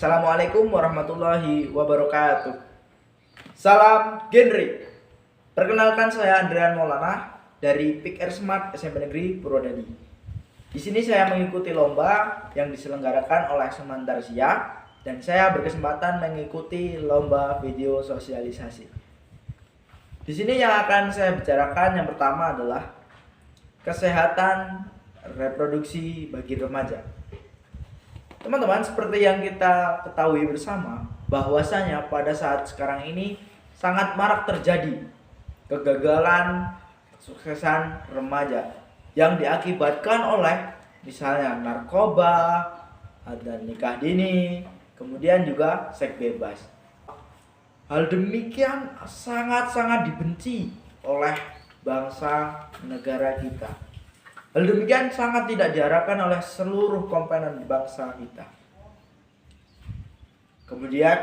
Assalamualaikum warahmatullahi wabarakatuh. Salam genre. Perkenalkan, saya Andrian Maulana dari PIK Smart SMP Negeri Purwodadi. Di sini saya mengikuti lomba yang diselenggarakan oleh Semen Tarsiah dan saya berkesempatan mengikuti lomba video sosialisasi. Di sini yang akan saya bicarakan yang pertama adalah kesehatan reproduksi bagi remaja. Teman-teman, seperti yang kita ketahui bersama, bahwasanya pada saat sekarang ini sangat marak terjadi kegagalan kesuksesan remaja yang diakibatkan oleh misalnya narkoba, ada nikah dini, kemudian juga seks bebas. Hal demikian sangat-sangat dibenci oleh bangsa negara kita. Hal demikian sangat tidak diharapkan oleh seluruh komponen bangsa kita. Kemudian,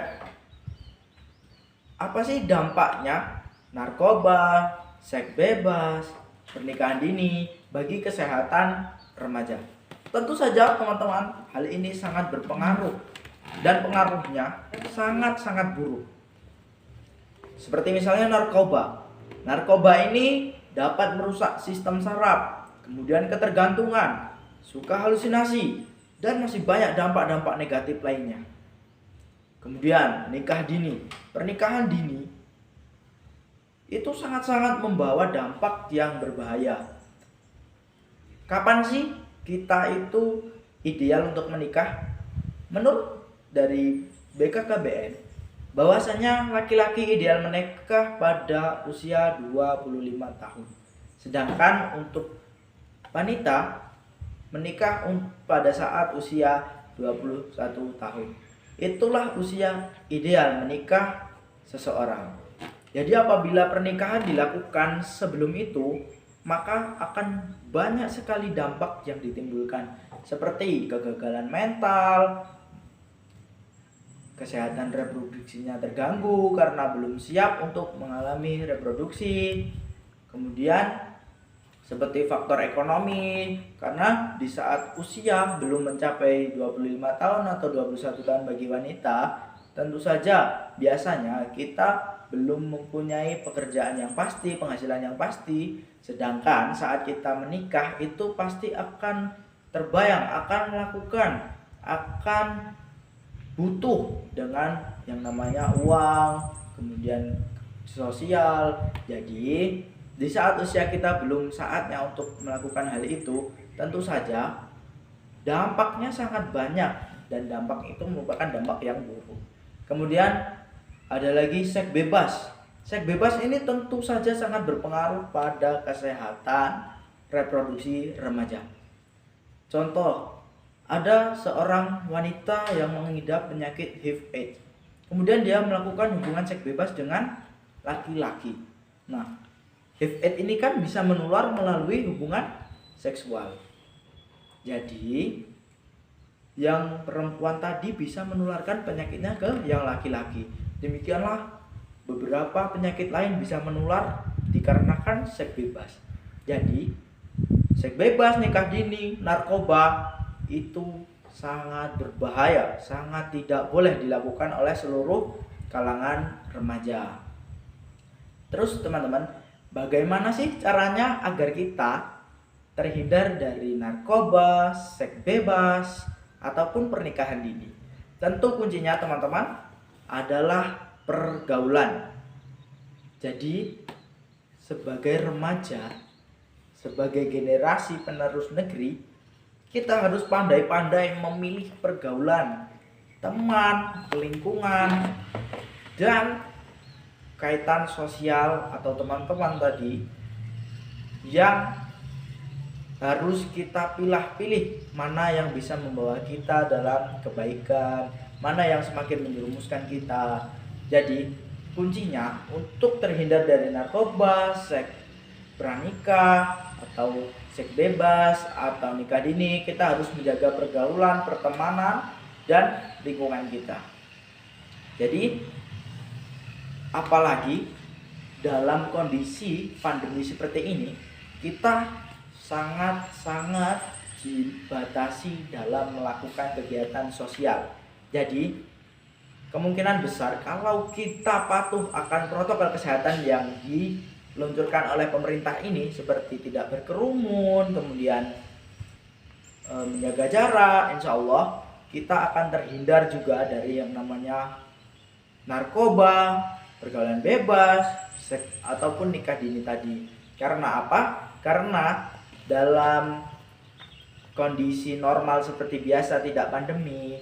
apa sih dampaknya narkoba, seks bebas, pernikahan dini bagi kesehatan remaja? Tentu saja teman-teman, hal ini sangat berpengaruh dan pengaruhnya sangat-sangat buruk. Seperti misalnya narkoba. Narkoba ini dapat merusak sistem saraf, kemudian ketergantungan, suka halusinasi, dan masih banyak dampak-dampak negatif lainnya. Kemudian nikah dini. Pernikahan dini itu sangat-sangat membawa dampak yang berbahaya. Kapan sih kita itu ideal untuk menikah? Menurut dari BKKBN, bahwasanya laki-laki ideal menikah pada usia 25 tahun. Sedangkan untuk wanita menikah pada saat usia 21 tahun. Itulah usia ideal menikah seseorang. Jadi apabila pernikahan dilakukan sebelum itu, maka akan banyak sekali dampak yang ditimbulkan, seperti kegagalan mental, kesehatan reproduksinya terganggu karena belum siap untuk mengalami reproduksi. Kemudian seperti faktor ekonomi, karena di saat usia belum mencapai 25 tahun atau 21 tahun bagi wanita, tentu saja biasanya kita belum mempunyai pekerjaan yang pasti, penghasilan yang pasti. Sedangkan saat kita menikah itu pasti akan terbayang, akan melakukan, akan butuh dengan yang namanya uang, kemudian sosial. Jadi di saat usia kita belum saatnya untuk melakukan hal itu, tentu saja dampaknya sangat banyak dan dampak itu merupakan dampak yang buruk. Kemudian ada lagi seks bebas. Seks bebas ini tentu saja sangat berpengaruh pada kesehatan reproduksi remaja. Contoh, ada seorang wanita yang mengidap penyakit HIV/AIDS. Kemudian dia melakukan hubungan seks bebas dengan laki-laki. Nah, HIV/AIDS ini kan bisa menular melalui hubungan seksual. Jadi yang perempuan tadi bisa menularkan penyakitnya ke yang laki-laki. Demikianlah beberapa penyakit lain bisa menular dikarenakan seks bebas. Jadi seks bebas, nikah dini, narkoba itu sangat berbahaya, sangat tidak boleh dilakukan oleh seluruh kalangan remaja. Terus teman-teman, bagaimana sih caranya agar kita terhindar dari narkoba, seks bebas, ataupun pernikahan dini? Tentu kuncinya teman-teman adalah pergaulan. Jadi sebagai remaja, sebagai generasi penerus negeri, kita harus pandai-pandai memilih pergaulan, teman, lingkungan, dan kaitan sosial atau teman-teman tadi yang harus kita pilih-pilih, mana yang bisa membawa kita dalam kebaikan, mana yang semakin menjerumuskan kita. Jadi kuncinya untuk terhindar dari narkoba, seks pranikah atau seks bebas atau nikah dini, kita harus menjaga pergaulan, pertemanan, dan lingkungan kita. Jadi apalagi dalam kondisi pandemi seperti ini, kita sangat-sangat dibatasi dalam melakukan kegiatan sosial. Jadi kemungkinan besar kalau kita patuh akan protokol kesehatan yang diluncurkan oleh pemerintah ini, seperti tidak berkerumun, kemudian menjaga jarak, insya Allah kita akan terhindar juga dari yang namanya narkoba, pergaulan bebas, seks, ataupun nikah dini tadi. Karena apa? Karena dalam kondisi normal seperti biasa, tidak pandemi,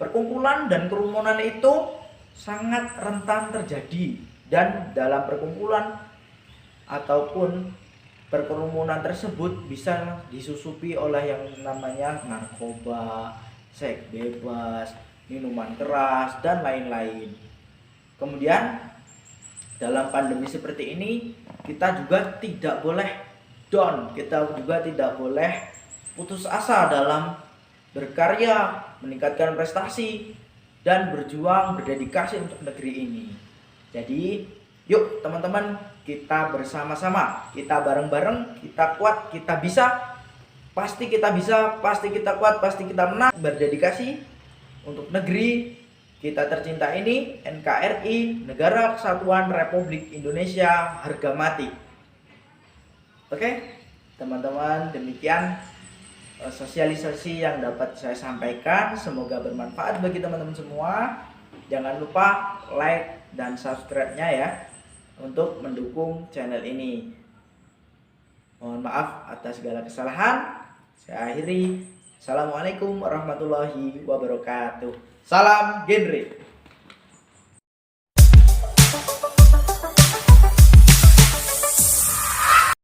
perkumpulan dan kerumunan itu sangat rentan terjadi. Dan dalam perkumpulan ataupun perkerumunan tersebut bisa disusupi oleh yang namanya narkoba, seks bebas, minuman keras, dan lain-lain. Kemudian dalam pandemi seperti ini kita juga tidak boleh down, kita juga tidak boleh putus asa dalam berkarya, meningkatkan prestasi, dan berjuang, berdedikasi untuk negeri ini. Jadi yuk teman-teman, kita bersama-sama, kita bareng-bareng, kita kuat, kita bisa, pasti kita bisa, pasti kita kuat, pasti kita menang, berdedikasi untuk negeri kita tercinta ini, NKRI, Negara Kesatuan Republik Indonesia, harga mati. Oke teman-teman, demikian sosialisasi yang dapat saya sampaikan. Semoga bermanfaat bagi teman-teman semua. Jangan lupa like dan subscribe-nya ya, untuk mendukung channel ini. Mohon maaf atas segala kesalahan. Saya akhiri. Assalamualaikum warahmatullahi wabarakatuh. Salam genre.